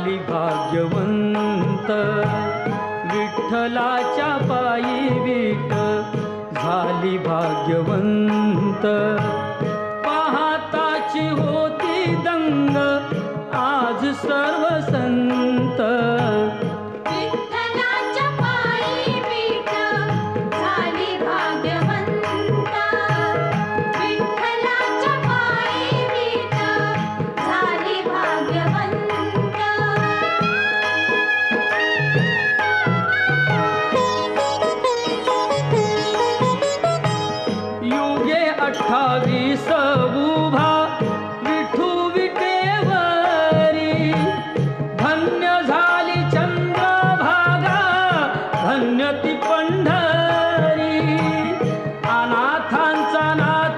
झाली भाग्यवंत, विठ्ठलाच्या पायी विठ झाली भाग्यवंत. पाहताची होती दंग आज सर्व संत, विठ्ठलाच्या पायी विठ झाली भाग्यवंत, विठ्ठलाच्या पायी विठ झाली भाग्यवंत. युगे 28